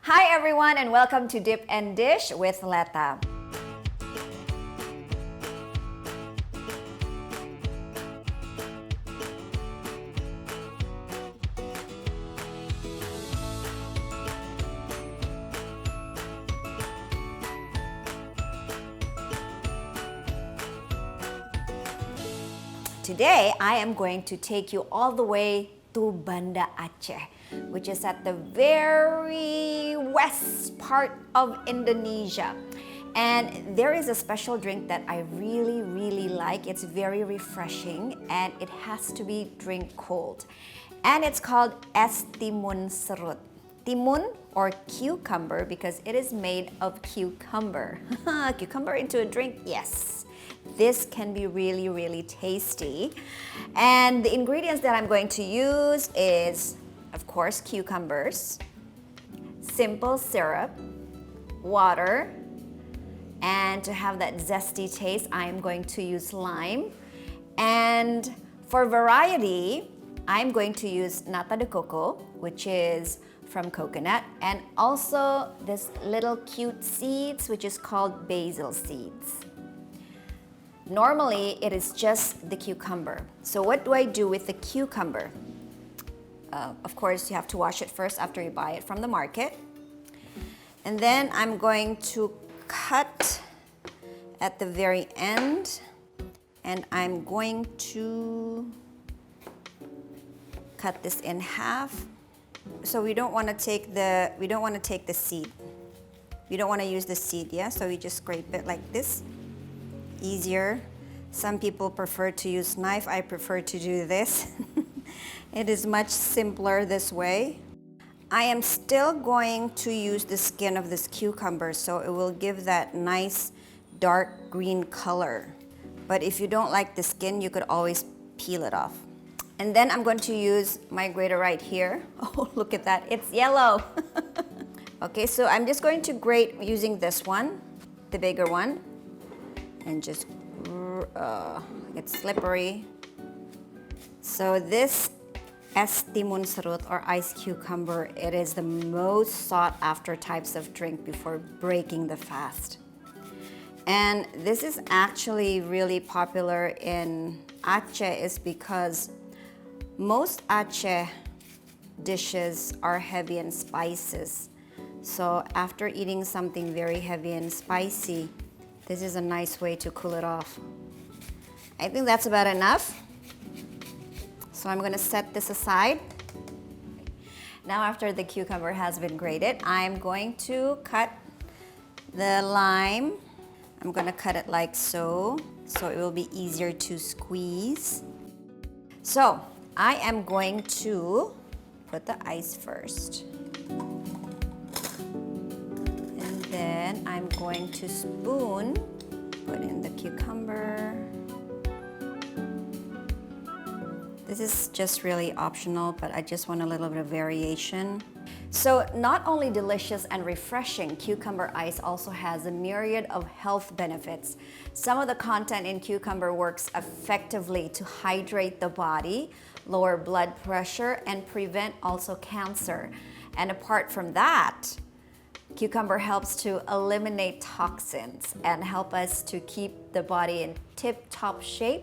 Hi everyone and welcome to Dip and Dish with Leta. Today I am going to take you all the way to Banda Aceh, which is at the very west part of Indonesia. And there is a special drink that I really like. It's very refreshing and it has to be drink cold. And it's called es timun serut. Timun or cucumber because it is made of cucumber. Cucumber into a drink? Yes. This can be really tasty. And the ingredients that I'm going to use is, of course, cucumbers, simple syrup, water, and to have that zesty taste, I'm going to use lime. And for variety, I'm going to use nata de coco, which is from coconut, and also this little cute seeds, which is called basil seeds. Normally, it is just the cucumber. So what do I do with the cucumber? Of course, you have to wash it first after you buy it from the market. And then I'm going to cut at the very end, and I'm going to cut this in half. So we don't want to take the seed. We don't want to use the seed, yeah? So we just scrape it like this. Easier. Some people prefer to use knife. I prefer to do this. It is much simpler this way. I am still going to use the skin of this cucumber so it will give that nice dark green color. But if you don't like the skin, you could always peel it off. And then I'm going to use my grater right here. Oh, look at that, it's yellow. Okay, so I'm just going to grate using this one, the bigger one, and just, it's slippery. So this es timun serut or ice cucumber, it is the most sought after types of drink before breaking the fast. And this is actually really popular in Aceh is because most Aceh dishes are heavy in spices. So after eating something very heavy and spicy, this is a nice way to cool it off. I think that's about enough. So I'm going to set this aside. Now after the cucumber has been grated, I'm going to cut the lime. I'm going to cut it like so it will be easier to squeeze. So I am going to put the ice first. And then I'm going to spoon, put in the cucumber. This is just really optional, but I just want a little bit of variation. So not only delicious and refreshing, cucumber ice also has a myriad of health benefits. Some of the content in cucumber works effectively to hydrate the body, lower blood pressure, and prevent also cancer. And apart from that, cucumber helps to eliminate toxins and help us to keep the body in tip-top shape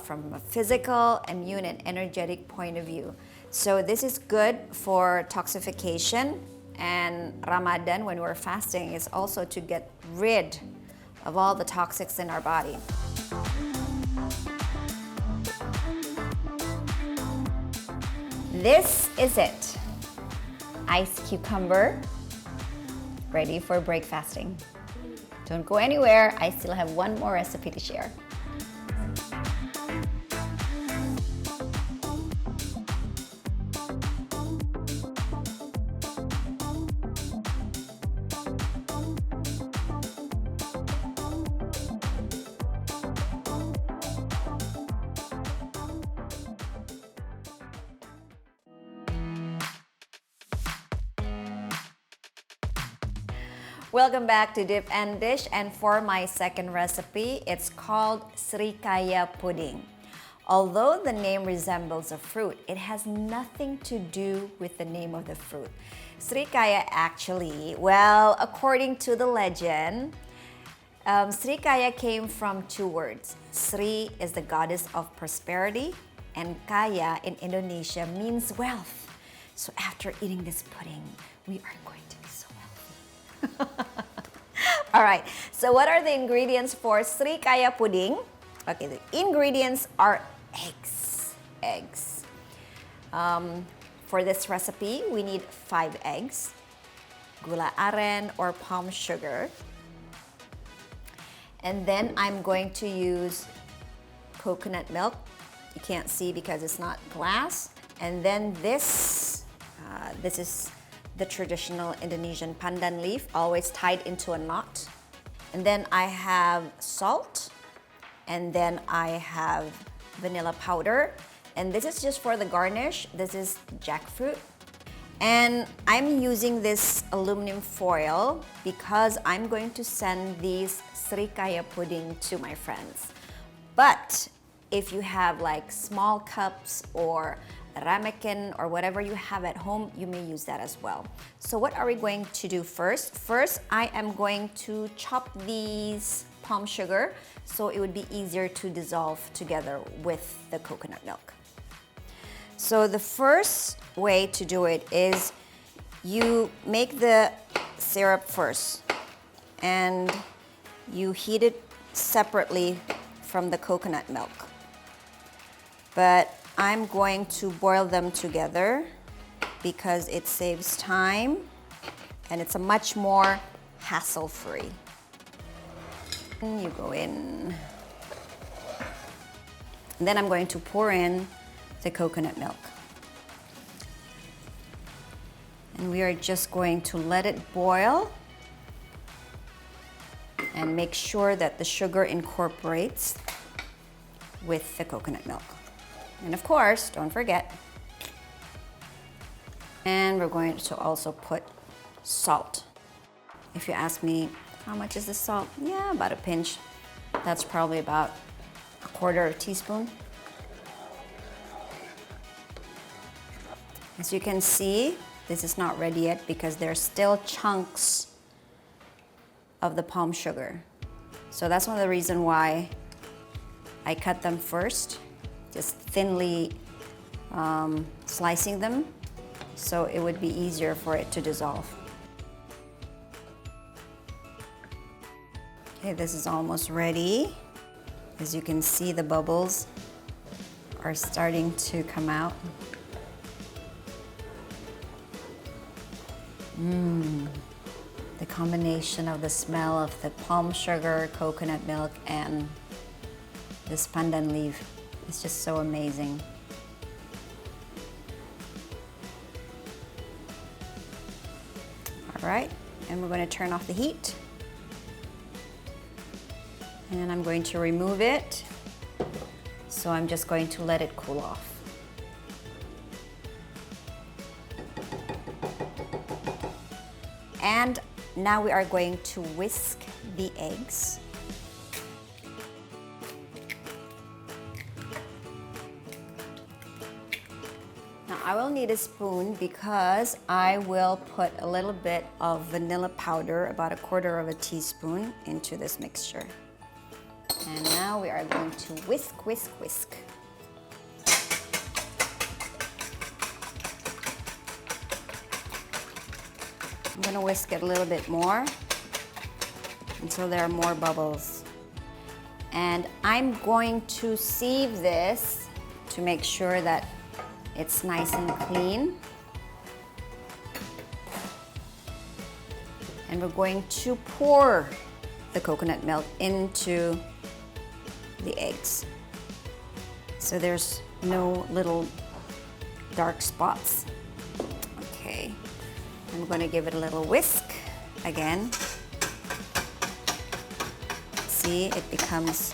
from a physical, immune, and energetic point of view. So this is good for toxification, and Ramadan when we're fasting is also to get rid of all the toxics in our body. This is it. Ice cucumber, ready for break fasting. Don't go anywhere, I still have one more recipe to share. Welcome back to Dip and Dish, and for my second recipe, it's called Srikaya pudding. Although the name resembles a fruit, it has nothing to do with the name of the fruit. Srikaya actually, well, according to the legend, Srikaya came from two words. Sri is the goddess of prosperity, and Kaya in Indonesia means wealth. So after eating this pudding, we are going to be so wealthy. All right, so what are the ingredients for Srikaya pudding? Okay, the ingredients are eggs. For this recipe, we need 5 eggs, gula aren or palm sugar, and then I'm going to use coconut milk. You can't see because it's not glass. And then this is the traditional Indonesian pandan leaf, always tied into a knot. And then I have salt, and then I have vanilla powder. And this is just for the garnish. This is jackfruit. And I'm using this aluminum foil because I'm going to send these Srikaya pudding to my friends. But if you have like small cups or ramekin or whatever you have at home, you may use that as well. So what are we going to do first? First, I am going to chop these palm sugar so it would be easier to dissolve together with the coconut milk. So the first way to do it is you make the syrup first and you heat it separately from the coconut milk. But I'm going to boil them together because it saves time and it's a much more hassle-free. You go in. And then I'm going to pour in the coconut milk. And we are just going to let it boil and make sure that the sugar incorporates with the coconut milk. And of course, don't forget. And we're going to also put salt. If you ask me, how much is the salt? Yeah, about a pinch. That's probably about a quarter teaspoon. As you can see, this is not ready yet because there's still chunks of the palm sugar. So that's one of the reasons why I cut them first, just thinly slicing them so it would be easier for it to dissolve. Okay, this is almost ready. As you can see, the bubbles are starting to come out. The combination of the smell of the palm sugar, coconut milk, and this pandan leaf is just so amazing. All right, and we're going to turn off the heat. And I'm going to remove it. So I'm just going to let it cool off. And now we are going to whisk the eggs. Now I will need a spoon because I will put a little bit of vanilla powder, about a quarter of a teaspoon, into this mixture. And now we are going to whisk, whisk, whisk. I'm going to whisk it a little bit more until there are more bubbles. And I'm going to sieve this to make sure that it's nice and clean. And we're going to pour the coconut milk into the eggs, so there's no little dark spots. Okay, I'm going to give it a little whisk again. See, it becomes...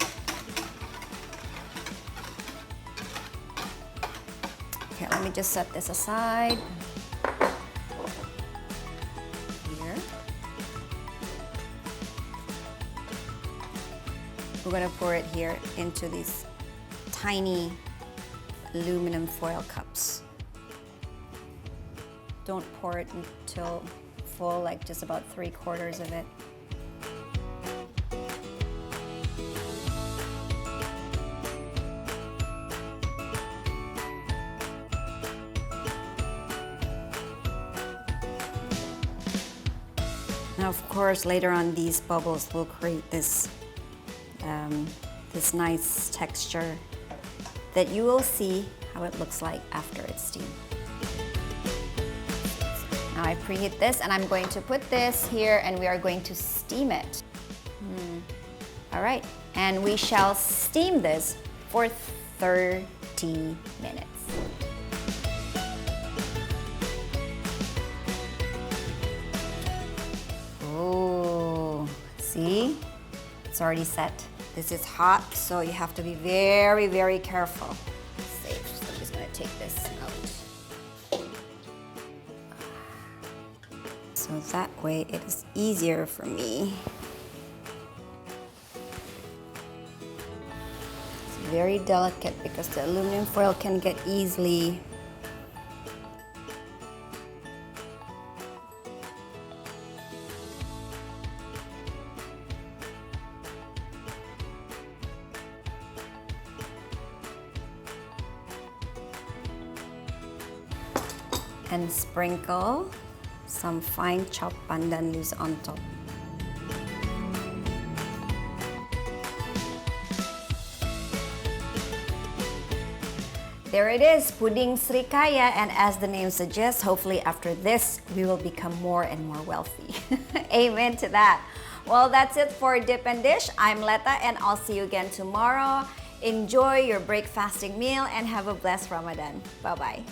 Okay, let me just set this aside. Here. We're going to pour it here into these tiny aluminum foil cups. Don't pour it until full, like just about 3/4 of it. Now, of course, later on, these bubbles will create this, this nice texture that you will see how it looks like after it's steamed. Now I preheat this and I'm going to put this here and we are going to steam it. All right, and we shall steam this for 30 minutes. Oh, see? It's already set. This is hot, so you have to be very, very careful. Safe. So I'm just gonna take this out. So that way it is easier for me. It's very delicate because the aluminum foil can get easily and sprinkle some fine chopped pandan leaves on top. There it is, pudding Srikaya, and as the name suggests, hopefully after this, we will become more and more wealthy. Amen to that. Well, that's it for Dip and Dish. I'm Letta, and I'll see you again tomorrow. Enjoy your break fasting meal and have a blessed Ramadan. Bye-bye.